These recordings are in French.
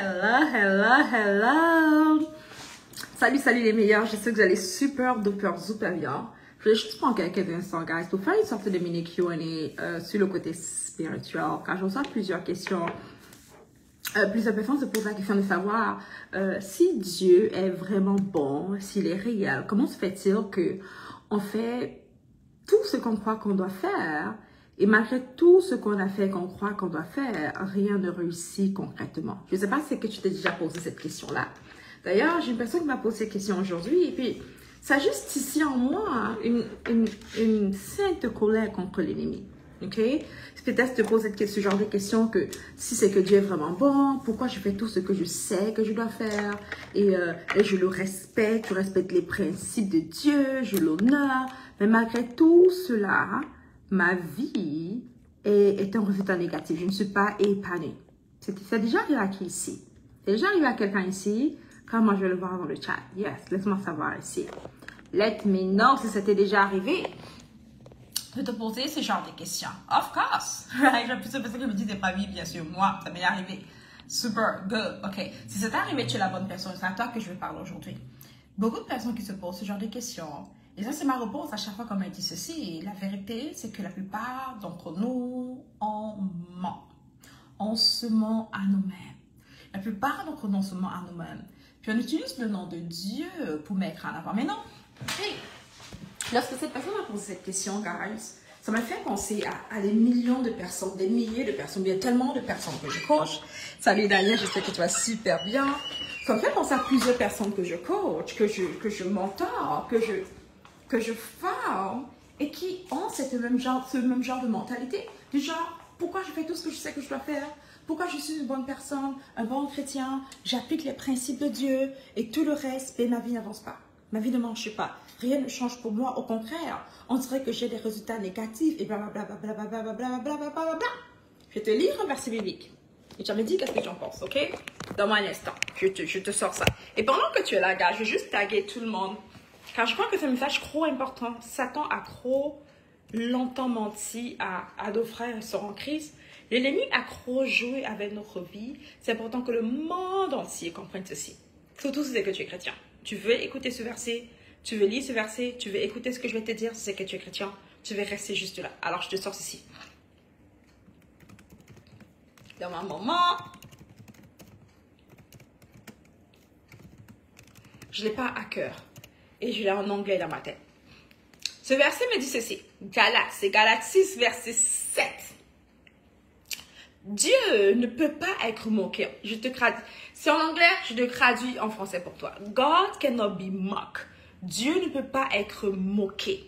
hello. Salut les meilleurs. Je sais que vous allez super bien. Je vais juste prendre quelques instants, guys, pour faire une sorte de mini Q&A sur le côté spirituel. Car je reçois plusieurs questions. Plusieurs personnes se posent la question de savoir si Dieu est vraiment bon, s'il est réel. Comment se fait-il que on fait tout ce qu'on croit qu'on doit faire et malgré tout ce qu'on a fait, qu'on croit qu'on doit faire, rien ne réussit concrètement? Je ne sais pas si c'est que tu t'es déjà posé cette question-là. D'ailleurs, j'ai une personne qui m'a posé cette question aujourd'hui et puis ça juste ici en moi une sainte colère contre l'ennemi. Ok? Peut-être te poser ce genre de questions que si c'est que Dieu est vraiment bon, pourquoi je fais tout ce que je sais que je dois faire et je le respecte, je respecte les principes de Dieu, je l'honore, mais malgré tout cela, ma vie est un résultat négatif. Je ne suis pas épanouie. C'est déjà arrivé à qui ici? C'est déjà arrivé à quelqu'un ici? Quand moi je vais le voir dans le chat. Yes, laisse-moi savoir ici. Let me know si c'était déjà arrivé de te poser ce genre de questions. Of course. J'ai plus de personnes qui me disent, c'est pas oui, bien sûr. Moi, ça m'est arrivé. Super, good. OK. Si c'est arrivé, tu es la bonne personne. C'est à toi que je vais parler aujourd'hui. Beaucoup de personnes qui se posent ce genre de questions. Et ça, c'est ma réponse à chaque fois qu'on m'a dit ceci. La vérité, c'est que la plupart d'entre nous, on ment. On se ment à nous-mêmes. La plupart d'entre nous, on se ment à nous-mêmes. Puis on utilise le nom de Dieu pour mettre en avant. Mais non. Hey. Lorsque cette personne m'a posé cette question, guys, ça m'a fait penser à des millions de personnes, des milliers de personnes, bien tellement de personnes que je coach. Salut Daniel, j'espère que tu vas super bien. Ça me fait penser à plusieurs personnes que je coach, que je mentor, que je forme et qui ont ce même genre de mentalité. Du genre, pourquoi je fais tout ce que je sais que je dois faire? Pourquoi je suis une bonne personne, un bon chrétien? J'applique les principes de Dieu et tout le reste, mais ma vie n'avance pas. Ma vie ne marche pas. Rien ne change pour moi. Au contraire, on dirait que j'ai des résultats négatifs et blablabla. Je vais te lire un verset biblique. Et tu me dis qu'est-ce que tu en penses, ok? Donne-moi un instant. Je te sors ça. Et pendant que tu es là, gars, je vais juste taguer tout le monde. Car je crois que c'est un message trop important. Satan a trop longtemps menti à nos frères et sœurs en Christ. L'ennemi a trop joué avec notre vie. C'est important que le monde entier comprenne ceci. Surtout si c'est que tu es chrétien. Tu veux écouter ce verset, tu veux lire ce verset, tu veux écouter ce que je vais te dire si c'est que tu es chrétien, tu veux rester juste là. Alors, je te sors ceci. Dans un moment, je ne l'ai pas à cœur et je l'ai en anglais dans ma tête. Ce verset me dit ceci. C'est Galates 6, verset 7. Dieu ne peut pas être moqué. Je te traduis. C'est en anglais, je te traduis en français pour toi. God cannot be mocked. Dieu ne peut pas être moqué.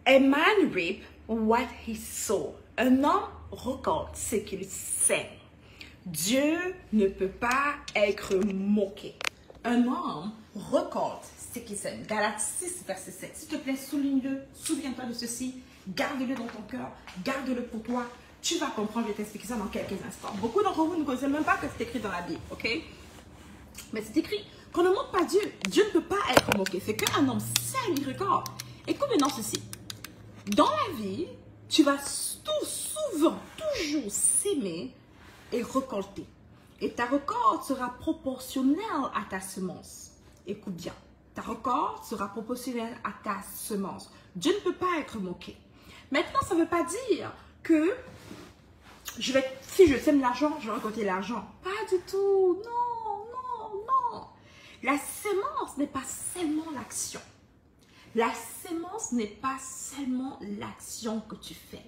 A man reap what he sow. Un homme récolte ce qu'il sème. Dieu ne peut pas être moqué. Un homme récolte ce qu'il sème. Galates 6, verset 7. S'il te plaît, souligne-le. Souviens-toi de ceci. Garde-le dans ton cœur. Garde-le pour toi. Tu vas comprendre, je vais t'expliquer ça dans quelques instants. Beaucoup d'entre vous ne connaissent même pas que c'est écrit dans la Bible, ok? Mais c'est écrit qu'on ne moque pas Dieu. Dieu ne peut pas être moqué. C'est qu'un homme sème, il récolte. Écoute maintenant ceci. Dans la vie, tu vas souvent, toujours s'aimer et récolter. Et ta récolte sera proportionnelle à ta semence. Écoute bien. Ta récolte sera proportionnelle à ta semence. Dieu ne peut pas être moqué. Maintenant, ça ne veut pas dire que si je sème l'argent, je vais récolter l'argent. Pas du tout. Non. La sémence n'est pas seulement l'action. La sémence n'est pas seulement l'action que tu fais.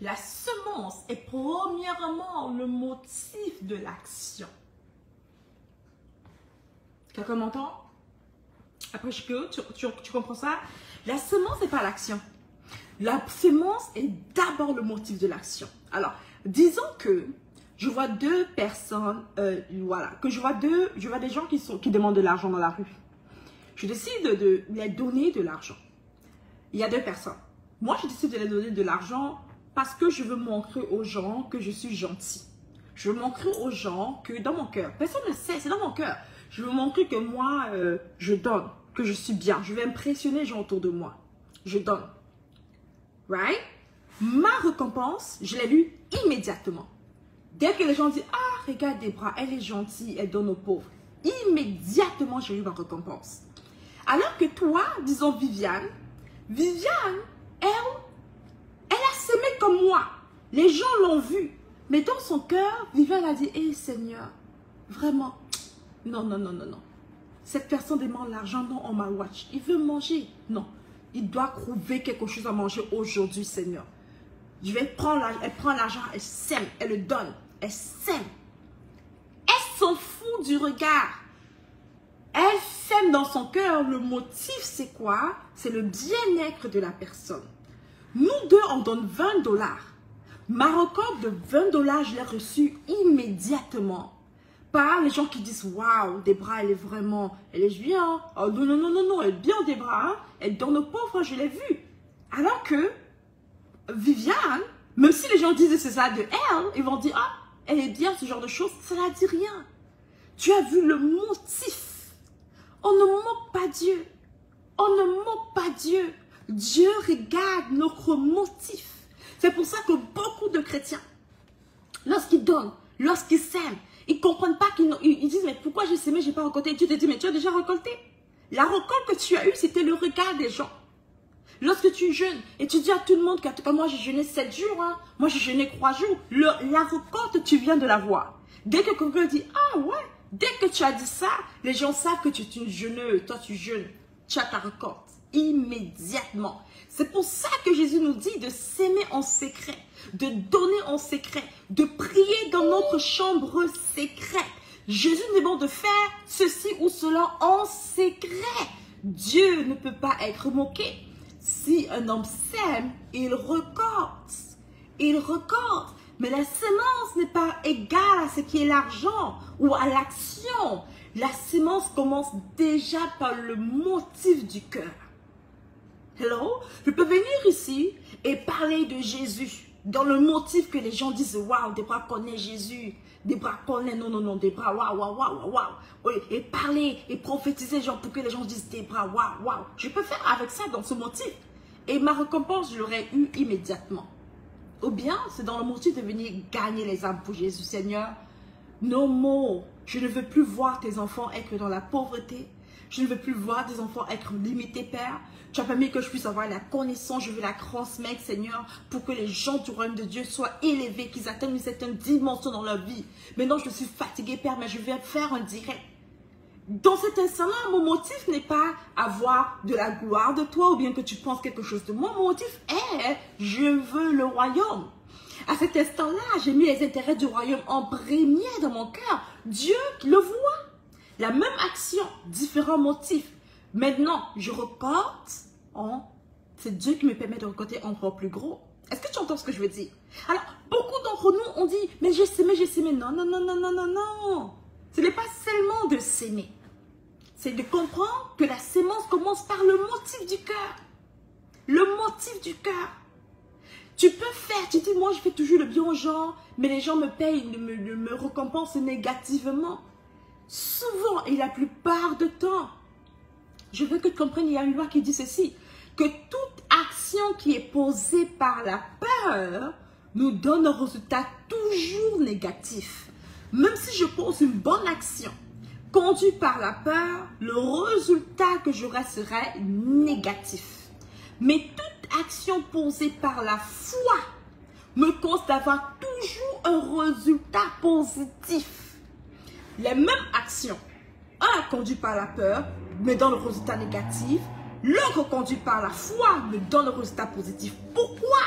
La semence est premièrement le motif de l'action. Quelqu'un m'entend? Après, tu comprends ça? La semence n'est pas l'action. La semence est d'abord le motif de l'action. Alors, disons que je vois deux personnes, je vois des gens qui demandent de l'argent dans la rue. Je décide de les donner de l'argent. Il y a deux personnes. Moi, je décide de les donner de l'argent parce que je veux montrer aux gens que je suis gentil. Je veux montrer aux gens que dans mon cœur, personne ne sait, c'est dans mon cœur. Je veux montrer que moi, je donne, que je suis bien. Je veux impressionner les gens autour de moi. Je donne. Right? Ma récompense, je l'ai lue immédiatement. Dès que les gens disent, ah, regarde Debra, elle est gentille, elle donne aux pauvres. Immédiatement, j'ai eu ma récompense. Alors que toi, disons Viviane, elle a semé comme moi. Les gens l'ont vu. Mais dans son cœur, Viviane a dit, hé Seigneur, vraiment, non, non, non, non, non. Cette personne demande l'argent, non, on m'a watch. Il veut manger. Non, il doit trouver quelque chose à manger aujourd'hui, Seigneur. Je vais prendre l'argent, elle prend l'argent, elle sème, elle le donne, elle sème. Elle s'en fout du regard. Elle sème dans son cœur. Le motif, c'est quoi? C'est le bien-être de la personne. Nous deux, on donne 20 $. Ma récolte de 20 $, je l'ai reçue immédiatement par les gens qui disent, waouh, Debra, elle est bien. Oh non, non, non, non, non, elle est bien, Debra. Hein? Elle donne aux pauvres, je l'ai vue. Alors que Viviane, même si les gens disent que c'est ça de elle, ils vont dire, ah, elle est bien, ce genre de choses, ça ne dit rien. Tu as vu le motif. On ne moque pas Dieu. On ne moque pas Dieu. Dieu regarde notre motif. C'est pour ça que beaucoup de chrétiens, lorsqu'ils donnent, lorsqu'ils sèment, ils ne comprennent pas, ils disent, mais pourquoi j'ai sémé, je n'ai pas récolté. Et Dieu te dit, mais tu as déjà récolté. La récolte que tu as eue, c'était le regard des gens. Lorsque tu jeûnes et tu dis à tout le monde qu'en tout cas, moi j'ai jeûné 7 jours, hein, moi j'ai jeûné 3 jours, la récolte, tu viens de la voir. Dès que quelqu'un dit, ah ouais, dès que tu as dit ça, les gens savent que tu es une jeûneuse, toi tu jeûnes, tu as ta récolte immédiatement. C'est pour ça que Jésus nous dit de s'aimer en secret, de donner en secret, de prier dans notre chambre secrète. Jésus demande de faire ceci ou cela en secret. Dieu ne peut pas être moqué. Si un homme sème, il récolte. Il récolte. Mais la semence n'est pas égale à ce qui est l'argent ou à l'action. La semence commence déjà par le motif du cœur. Hello? Je peux venir ici et parler de Jésus dans le motif que les gens disent, waouh, Debra connaît Jésus. Debra connaît, non, non, non, Debra, waouh, waouh, waouh, waouh. Et parler et prophétiser genre pour que les gens disent, Debra, waouh, waouh. Je peux faire avec ça dans ce motif. Et ma récompense, je l'aurais eu immédiatement. Ou bien, c'est dans le motif de venir gagner les âmes pour Jésus. Seigneur, no more. Je ne veux plus voir tes enfants être dans la pauvreté. Je ne veux plus voir tes enfants être limités, Père. Tu as permis que je puisse avoir la connaissance. Je veux la transmettre, Seigneur, pour que les gens du royaume de Dieu soient élevés, qu'ils atteignent une certaine dimension dans leur vie. Maintenant, je suis fatiguée, Père, mais je vais faire un direct. Dans cet instant-là, mon motif n'est pas avoir de la gloire de toi ou bien que tu penses quelque chose de moi. Mon motif est, je veux le royaume. À cet instant-là, j'ai mis les intérêts du royaume en premier dans mon cœur. Dieu le voit. La même action, différents motifs. Maintenant, je reporte en... C'est Dieu qui me permet de récolter encore plus gros. Est-ce que tu entends ce que je veux dire? Alors, beaucoup d'entre nous ont dit, mais j'ai sémé, j'ai sémé. Non, non, non, non, non, non, non. Ce n'est pas seulement de s'aimer. C'est de comprendre que la sémence commence par le motif du cœur. Le motif du cœur. Tu peux faire, tu dis, moi je fais toujours le bien aux gens, mais les gens me payent, me récompensent négativement. Souvent, et la plupart du temps, je veux que tu comprennes, il y a une loi qui dit ceci, que toute action qui est posée par la peur nous donne un résultat toujours négatif. Même si je pose une bonne action, conduite par la peur, le résultat que j'aurai serait négatif. Mais toute action posée par la foi me cause d'avoir toujours un résultat positif. Les mêmes actions, un conduit par la peur, me donne le résultat négatif. L'autre conduit par la foi, me donne le résultat positif. Pourquoi?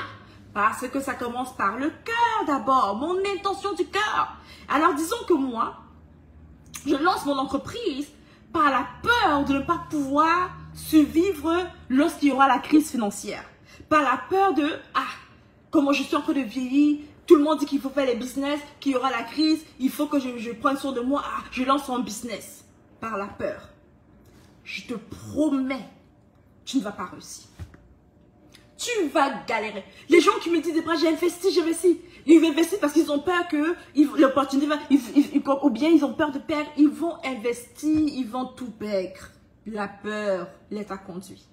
Parce que ça commence par le cœur d'abord, mon intention du cœur. Alors disons que moi, je lance mon entreprise par la peur de ne pas pouvoir survivre lorsqu'il y aura la crise financière. Par la peur de, ah, comment je suis en train de vieillir, tout le monde dit qu'il faut faire les business, qu'il y aura la crise, il faut que je prenne soin de moi, ah, je lance mon business. Par la peur. Je te promets, tu ne vas pas réussir. Tu vas galérer. Les gens qui me disent, j'ai investi, j'ai investi. Ils investissent parce qu'ils ont peur que l'opportunité va, ou bien ils ont peur de perdre. Ils vont investir, ils vont tout perdre. La peur les a conduits.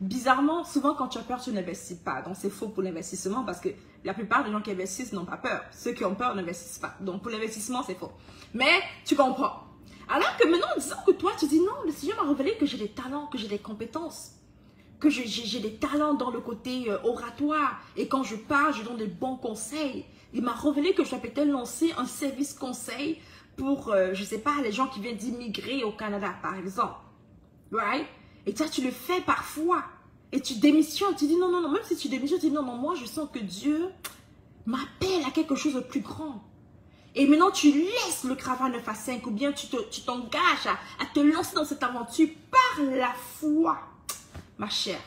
Bizarrement, souvent quand tu as peur, tu n'investis pas. Donc c'est faux pour l'investissement parce que la plupart des gens qui investissent n'ont pas peur. Ceux qui ont peur n'investissent pas. Donc pour l'investissement, c'est faux. Mais tu comprends. Alors que maintenant, disons que toi, tu dis non, le Seigneur m'a révélé que j'ai des talents, que j'ai des compétences, que j'ai des talents dans le côté oratoire. Et quand je parle, je donne des bons conseils. Il m'a révélé que je dois peut-être lancer un service conseil pour, je ne sais pas, les gens qui viennent d'immigrer au Canada, par exemple. Right? Et toi, tu le fais parfois. Et tu démissionnes. Tu dis non, non, non. Même si tu démissionnes, tu dis non, non, moi, je sens que Dieu m'appelle à quelque chose de plus grand. Et maintenant, tu laisses le travail 9 à 5 ou bien tu t'engages à te lancer dans cette aventure par la foi, ma chère.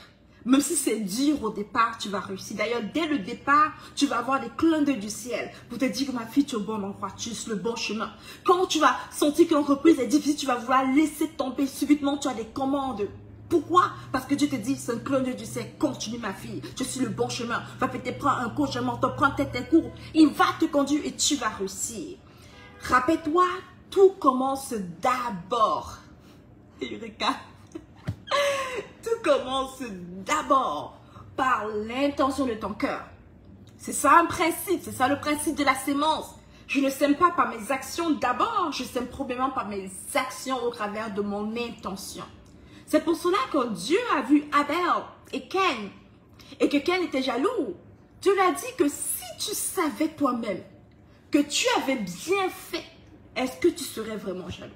Même si c'est dur au départ, tu vas réussir. D'ailleurs, dès le départ, tu vas avoir des clins d'œil du ciel pour te dire que ma fille, tu es au bon endroit, tu es sur le bon chemin. Quand tu vas sentir que l'entreprise est difficile, tu vas vouloir laisser tomber. Subitement, tu as des commandes. Pourquoi? Parce que Dieu te dit, c'est un clin d'œil du ciel. Continue ma fille, je suis le bon chemin. Va peut-être prendre un coach, un mentor, prends peut-être un cours. Il va te conduire et tu vas réussir. Rappelle-toi, tout commence d'abord. Eureka. Tout commence d'abord par l'intention de ton cœur. C'est ça un principe, c'est ça le principe de la sémence. Je ne sème pas par mes actions d'abord, je sème probablement par mes actions au travers de mon intention. C'est pour cela que Dieu a vu Abel et Cain, et que Cain était jaloux. Dieu lui a dit que si tu savais toi-même que tu avais bien fait, est-ce que tu serais vraiment jaloux?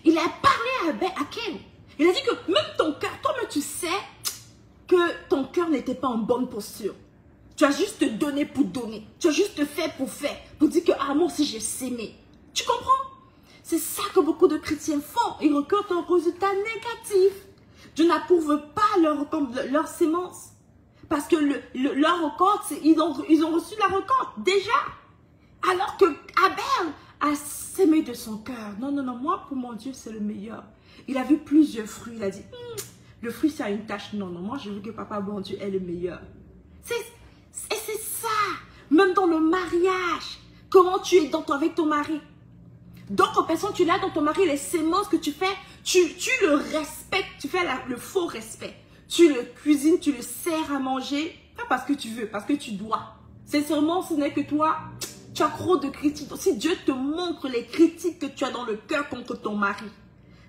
Il a parlé à Cain. Il a dit que même ton cœur, toi-même tu sais que ton cœur n'était pas en bonne posture. Tu as juste donné pour donner. Tu as juste fait, pour dire que ah, moi aussi j'ai sémé. Tu comprends? C'est ça que beaucoup de chrétiens font. Ils recueillent un résultat négatif. Dieu n'approuve pas leur sémence. Parce que leur récolte, ils ont reçu la récolte déjà. Alors que Abel a sémé de son cœur. Non, non, non, moi pour mon Dieu c'est le meilleur. Il a vu plusieurs fruits. Il a dit, le fruit ça a une tache. Non, non, moi je veux que papa bon Dieu est le meilleur. Et c'est ça. Même dans le mariage. Comment tu es avec ton mari. D'autres personnes, tu l'as dans ton mari, les sémences que tu fais, tu le respectes, tu fais le faux respect. Tu le cuisines, tu le sers à manger, pas parce que tu veux, parce que tu dois. Sincèrement, ce n'est que toi, tu as trop de critiques. Donc, si Dieu te montre les critiques que tu as dans le cœur contre ton mari,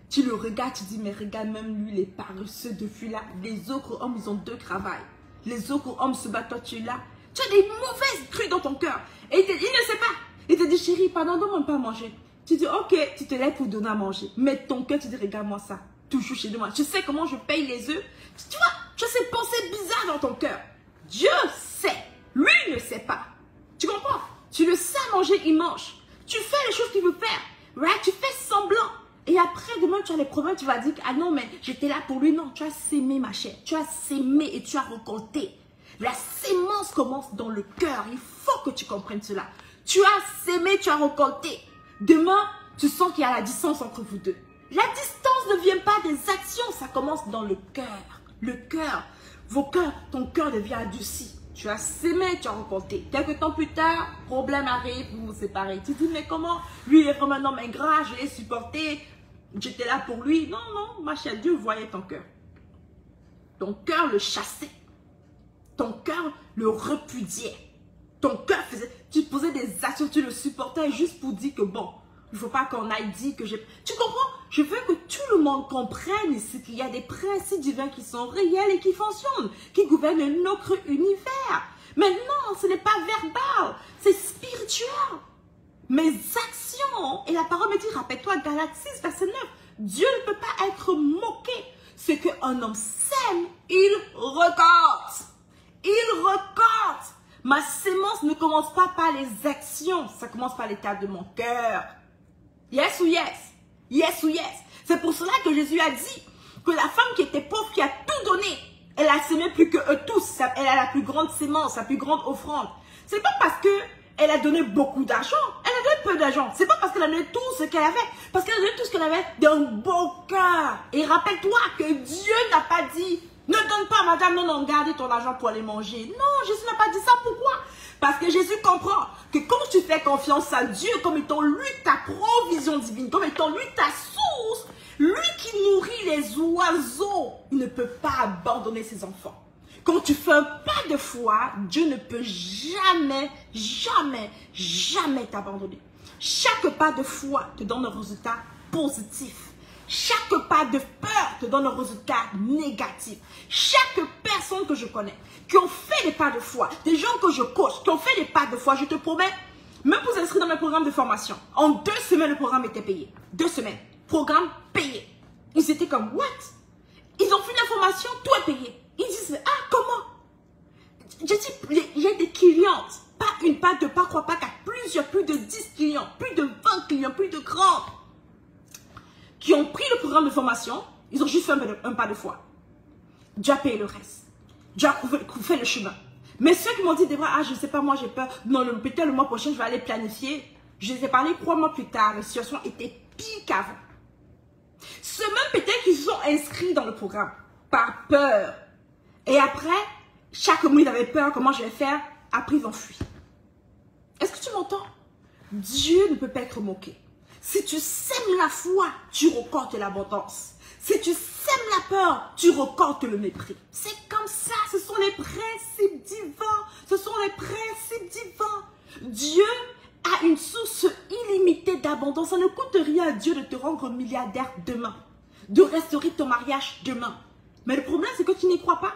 tu le regardes, tu dis, mais regarde même lui, les paresseux depuis là. Les autres hommes, ils ont 2 travails. Les autres hommes se battent, toi tu es là. Tu as des mauvaises trucs dans ton cœur. Et il ne sait pas. Il te dit, chérie, pardon, donne-moi pas à manger. Tu dis, ok, tu te lèves pour donner à manger. Mais ton cœur, tu dis, regarde-moi ça. Toujours chez moi. Je sais comment je paye les œufs. Tu vois, tu as ces pensées bizarres dans ton cœur. Dieu sait. Lui ne sait pas. Tu comprends? Tu le sais manger, il mange. Tu fais les choses qu'il veut faire. Right? Tu fais semblant. Et après, demain, tu as les problèmes. Tu vas dire, ah non, mais j'étais là pour lui. Non, tu as sémé, ma chère. Tu as sémé et tu as récolté. La sémence commence dans le cœur. Il faut que tu comprennes cela. Tu as sémé, tu as récolté. Demain, tu sens qu'il y a la distance entre vous deux. La distance ne vient pas des actions, ça commence dans le cœur. Le cœur, ton cœur devient adouci. Tu as sémé, tu as récolté. Quelques temps plus tard, problème arrive, vous vous séparez. Tu te dis, mais comment? Lui, il est vraiment un homme ingrat, je l'ai supporté, j'étais là pour lui. Non, non, ma chère, Dieu voyait ton cœur. Ton cœur le chassait. Ton cœur le repudiait. Ton cœur faisait, tu posais des actions, tu le supportais juste pour dire que bon, il ne faut pas qu'on aille dire que j'ai... Tu comprends? Je veux que tout le monde comprenne ici qu'il y a des principes divins qui sont réels et qui fonctionnent, qui gouvernent notre univers. Mais non, ce n'est pas verbal, c'est spirituel. Mes actions, et la parole me dit, rappelle-toi, Galates 6, verset 9, Dieu ne peut pas être moqué. Ce qu'un homme sème, il récolte. Il récolte. Ma sémence ne commence pas par les actions, ça commence par l'état de mon cœur. Yes ou yes? Yes ou yes? C'est pour cela que Jésus a dit que la femme qui était pauvre, qui a tout donné, elle a sémé plus que eux tous. Elle a la plus grande sémence, la plus grande offrande. C'est pas parce qu'elle a donné beaucoup d'argent, elle a donné peu d'argent. C'est pas parce qu'elle a donné tout ce qu'elle avait, parce qu'elle a donné tout ce qu'elle avait d'un bon cœur. Et rappelle-toi que Dieu n'a pas dit, ne donne pas, madame, non, non, gardez ton argent pour aller manger. Non, Jésus n'a pas dit ça. Pourquoi? Parce que Jésus comprend que quand tu fais confiance à Dieu comme étant lui ta provision divine, comme étant lui ta source, lui qui nourris les oiseaux, il ne peut pas abandonner ses enfants. Quand tu fais un pas de foi, Dieu ne peut jamais, jamais, jamais t'abandonner. Chaque pas de foi te donne un résultat positif. Chaque pas de peur te donne un résultat négatif. Chaque personne que je connais qui ont fait des pas de foi, des gens que je coach, qui ont fait des pas de foi, je te promets, même pour vous inscrire dans mes programmes de formation, en 2 semaines, le programme était payé. 2 semaines, programme payé. Ils étaient comme, what? Ils ont fait la formation, tout est payé. Ils disent, ah, comment? Je dis, il y a des clientes, pas une, pas deux, pas 3, pas 4, plusieurs, plus de 10 clients, plus de 20 clients, plus de 30, qui ont pris le programme de formation, ils ont juste fait un pas de foi. Dieu a payé le reste. Dieu a fait le chemin. Mais ceux qui m'ont dit, Débora, ah, je ne sais pas, moi j'ai peur, non, peut-être le mois prochain, je vais aller planifier. Je les ai parlé 3 mois plus tard, la situation était pire qu'avant. Ceux même peut-être qui se sont inscrits dans le programme, par peur. Et après, chaque mois, ils avaient peur, comment je vais faire, après ils ont fui. Est-ce que tu m'entends? Dieu ne peut pas être moqué. Si tu sèmes la foi, tu récoltes l'abondance. Si tu sèmes la peur, tu récoltes le mépris. C'est comme ça, ce sont les principes divins. Ce sont les principes divins. Dieu a une source illimitée d'abondance. Ça ne coûte rien à Dieu de te rendre milliardaire demain, de restaurer ton mariage demain. Mais le problème, c'est que tu n'y crois pas.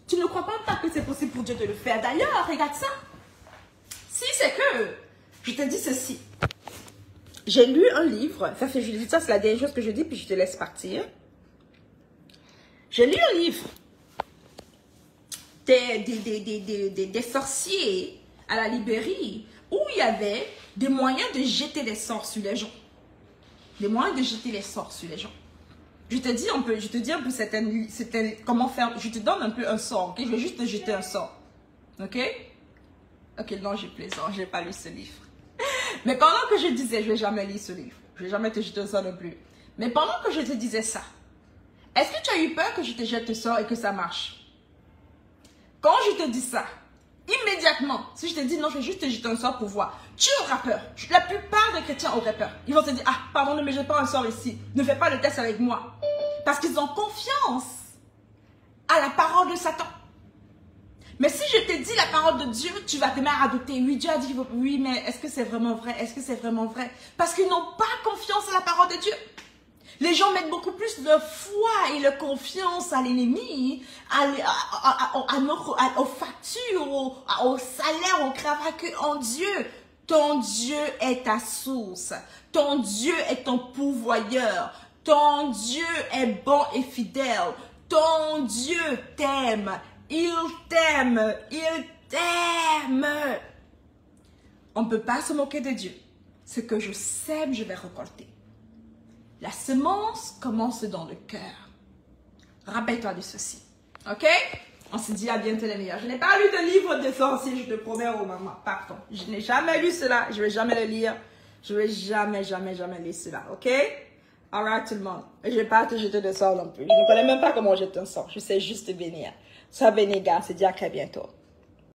Tu ne crois pas que c'est possible pour Dieu de le faire. D'ailleurs, regarde ça. Si c'est que, je te dis ceci. J'ai lu un livre, ça c'est la dernière chose que je dis, puis je te laisse partir. J'ai lu un livre des sorciers à la Libérie, où il y avait des moyens de jeter des sorts sur les gens. Des moyens de jeter les sorts sur les gens. Je te dis un peu, comment faire, je te donne un peu un sort, ok? Je vais juste te jeter un sort, ok? Ok, non, je plaisante, je n'ai pas lu ce livre. Mais pendant que je disais, je ne vais jamais lire ce livre, je ne vais jamais te jeter ça non plus. Mais pendant que je te disais ça, est-ce que tu as eu peur que je te jette le sort et que ça marche? Quand je te dis ça, immédiatement, si je te dis non, je vais juste te jeter un sort pour voir, tu auras peur. La plupart des chrétiens auraient peur. Ils vont te dire, ah, pardon, ne me jette pas un sort ici. Ne fais pas le test avec moi. Parce qu'ils ont confiance à la parole de Satan. Mais si je te dis la parole de Dieu, tu vas te mettre à douter. Oui, Dieu a dit, oui, mais est-ce que c'est vraiment vrai? Est-ce que c'est vraiment vrai? Parce qu'ils n'ont pas confiance à la parole de Dieu. Les gens mettent beaucoup plus de foi et de confiance à l'ennemi, aux factures, au salaire, au travail qu'en Dieu. Ton Dieu est ta source. Ton Dieu est ton pourvoyeur. Ton Dieu est bon et fidèle. Ton Dieu t'aime. Il t'aime. Il t'aime. On ne peut pas se moquer de Dieu. Ce que je sème, je vais récolter. La semence commence dans le cœur. Rappelle-toi de ceci. Ok? On se dit à bientôt les meilleurs. Je n'ai pas lu de livre de sorciers, je te promets, oh maman. Pardon. Je n'ai jamais lu cela. Je ne vais jamais le lire. Je ne vais jamais lire cela. Ok? Alright tout le monde. Je ne vais pas te jeter de sort non plus. Je ne connais même pas comment jeter un sort. Je sais juste bénir. Sois béni, gars. On se dit à très bientôt.